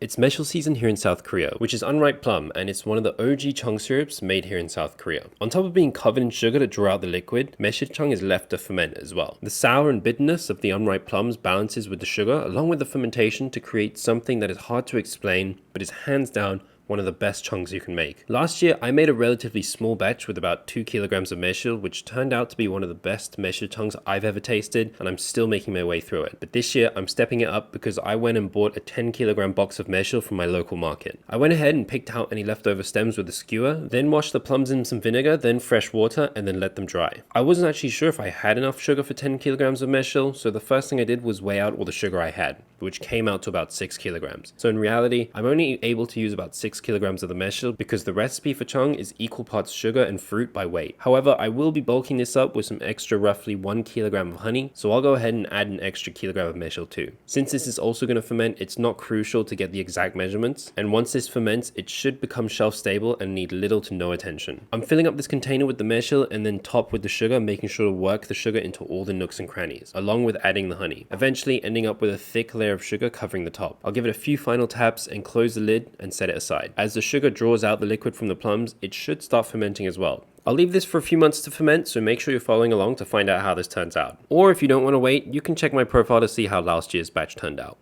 It's meshel season here in South Korea, which is unripe plum, and it's one of the OG chung syrups made here in South Korea. On top of being covered in sugar to draw out the liquid, meshel chung is left to ferment as well. The sour and bitterness of the unripe plums balances with the sugar along with the fermentation to create something that is hard to explain, but is hands down one of the best chunks you can make. Last year, I made a relatively small batch with about 2 kilograms of meshel, which turned out to be one of the best meshel chunks I've ever tasted, and I'm still making my way through it. But this year, I'm stepping it up because I went and bought a 10 kilogram box of meshel from my local market. I went ahead and picked out any leftover stems with a skewer, then washed the plums in some vinegar, then fresh water, and then let them dry. I wasn't actually sure if I had enough sugar for 10 kilograms of meshel, so the first thing I did was weigh out all the sugar I had, which came out to about 6 kilograms. So in reality, I'm only able to use about 6 kilograms of the meshel because the recipe for chung is equal parts sugar and fruit by weight. However, I will be bulking this up with some extra roughly 1 kilogram of honey, so I'll go ahead and add an extra kilogram of meshel too. Since this is also going to ferment, it's not crucial to get the exact measurements, and once this ferments, it should become shelf stable and need little to no attention. I'm filling up this container with the meshel and then top with the sugar, making sure to work the sugar into all the nooks and crannies, along with adding the honey, eventually ending up with a thick layer of sugar covering the top. I'll give it a few final taps and close the lid and set it aside. As the sugar draws out the liquid from the plums, it should start fermenting as well. I'll leave this for a few months to ferment, so make sure you're following along to find out how this turns out. Or if you don't want to wait, you can check my profile to see how last year's batch turned out.